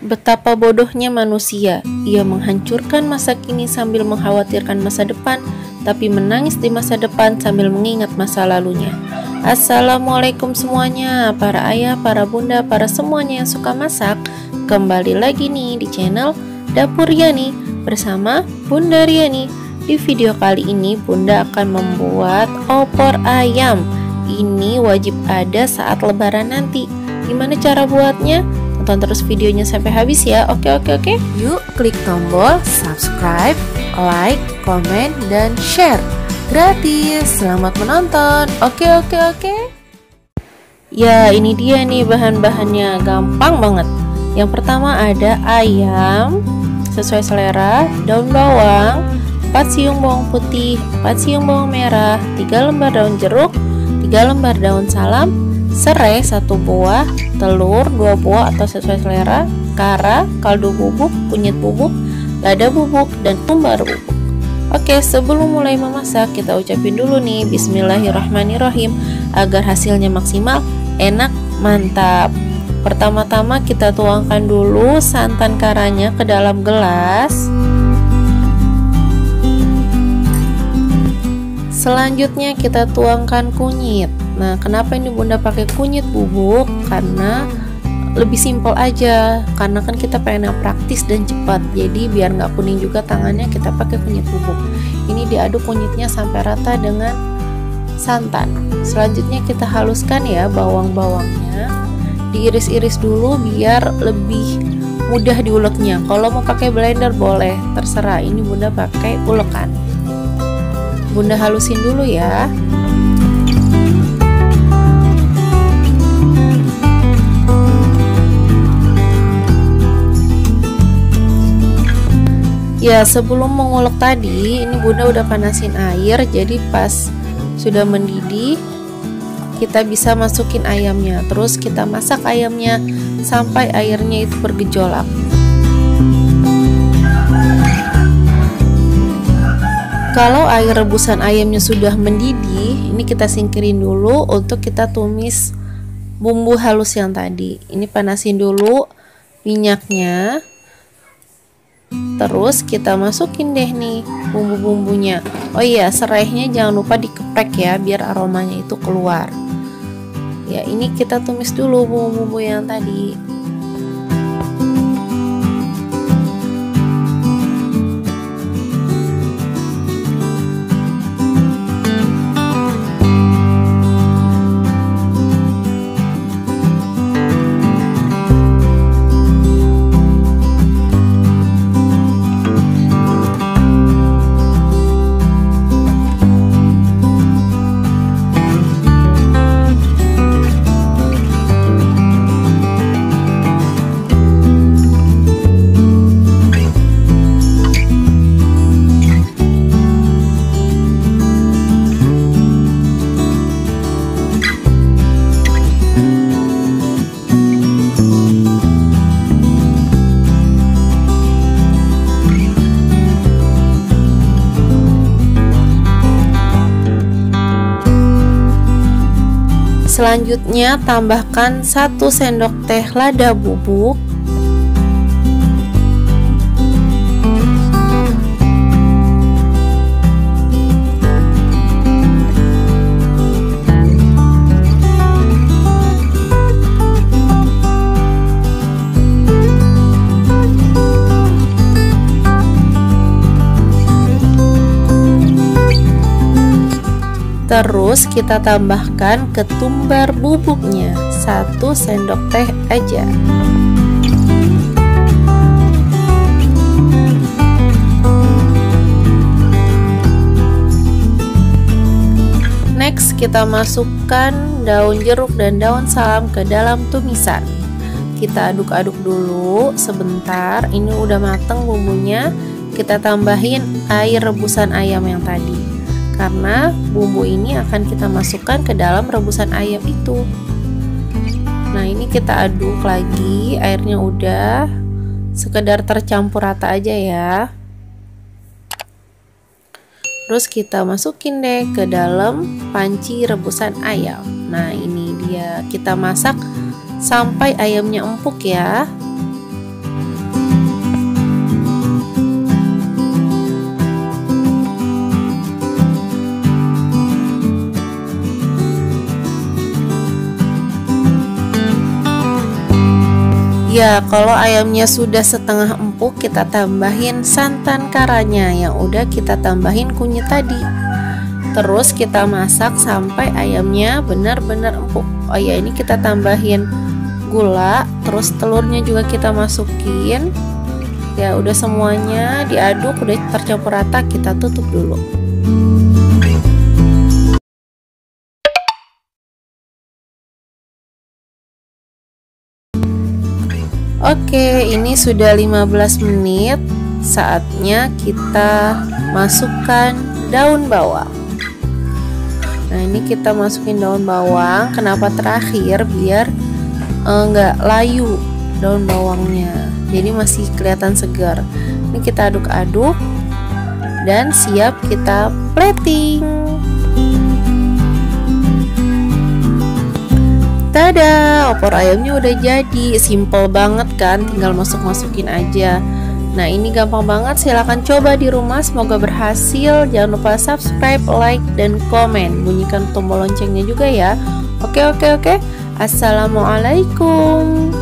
Betapa bodohnya manusia, ia menghancurkan masa kini sambil mengkhawatirkan masa depan, tapi menangis di masa depan sambil mengingat masa lalunya. Assalamualaikum semuanya, para ayah, para bunda, para semuanya yang suka masak. Kembali lagi nih di channel Dapur Yani bersama Bunda Riani. Di video kali ini Bunda akan membuat opor ayam. Ini wajib ada saat lebaran nanti. Gimana cara buatnya? Tonton terus videonya sampai habis ya. Oke. Yuk klik tombol subscribe, like, komen, dan share. Gratis. Selamat menonton. Oke. Ya, ini dia nih bahan-bahannya. Gampang banget. Yang pertama ada ayam sesuai selera, daun bawang, 4 siung bawang putih, 4 siung bawang merah, 3 lembar daun jeruk, 3 lembar daun salam, serai 1 buah, telur 2 buah atau sesuai selera, kara, kaldu bubuk, kunyit bubuk, lada bubuk, dan umbar bubuk. Oke, sebelum mulai memasak kita ucapin dulu nih Bismillahirrahmanirrahim agar hasilnya maksimal, enak, mantap. Pertama-tama kita tuangkan dulu santan karanya ke dalam gelas. Selanjutnya kita tuangkan kunyit. Nah, kenapa ini Bunda pakai kunyit bubuk? Karena lebih simpel aja. Karena kan kita pengen yang praktis dan cepat. Jadi biar nggak kuning juga tangannya, kita pakai kunyit bubuk. Ini diaduk kunyitnya sampai rata dengan santan. Selanjutnya kita haluskan ya bawang-bawangnya. Diiris-iris dulu biar lebih mudah diuleknya. Kalau mau pakai blender boleh, terserah. Ini Bunda pakai ulekan. Bunda halusin dulu ya. Ya, sebelum mengulek tadi, ini Bunda udah panasin air. Jadi pas sudah mendidih, kita bisa masukin ayamnya. Terus kita masak ayamnya sampai airnya itu bergejolak. Kalau air rebusan ayamnya sudah mendidih, ini kita singkirin dulu untuk kita tumis bumbu halus yang tadi. Ini panasin dulu minyaknya. Terus kita masukin deh nih bumbu-bumbunya. Oh iya, serainya jangan lupa dikeprek ya biar aromanya itu keluar. Ya, ini kita tumis dulu bumbu-bumbu yang tadi. Selanjutnya tambahkan 1 sendok teh lada bubuk, terus kita tambahkan ketumbar bubuknya 1 sendok teh aja. Next kita masukkan daun jeruk dan daun salam ke dalam tumisan. Kita aduk-aduk dulu sebentar. Ini udah mateng bumbunya. Kita tambahin air rebusan ayam yang tadi. Karena bumbu ini akan kita masukkan ke dalam rebusan ayam itu. Nah, ini kita aduk lagi, airnya udah sekedar tercampur rata aja ya. Terus kita masukin deh ke dalam panci rebusan ayam. Nah, ini dia, kita masak sampai ayamnya empuk ya. Ya, kalau ayamnya sudah setengah empuk, kita tambahin santan karanya yang udah kita tambahin kunyit tadi. Terus kita masak sampai ayamnya benar-benar empuk. Oh ya, ini kita tambahin gula, terus telurnya juga kita masukin. Ya, udah semuanya diaduk, udah tercampur rata, kita tutup dulu. Oke, ini sudah 15 menit. Saatnya kita masukkan daun bawang. Nah, ini kita masukin daun bawang. Kenapa terakhir? Biar nggak layu daun bawangnya, jadi masih kelihatan segar. Ini kita aduk-aduk dan siap kita plating. Tada, opor ayamnya udah jadi. Simple banget kan, tinggal masukin aja. Nah, ini gampang banget, silahkan coba di rumah, semoga berhasil. Jangan lupa subscribe, like, dan komen. Bunyikan tombol loncengnya juga ya. Oke. Assalamualaikum.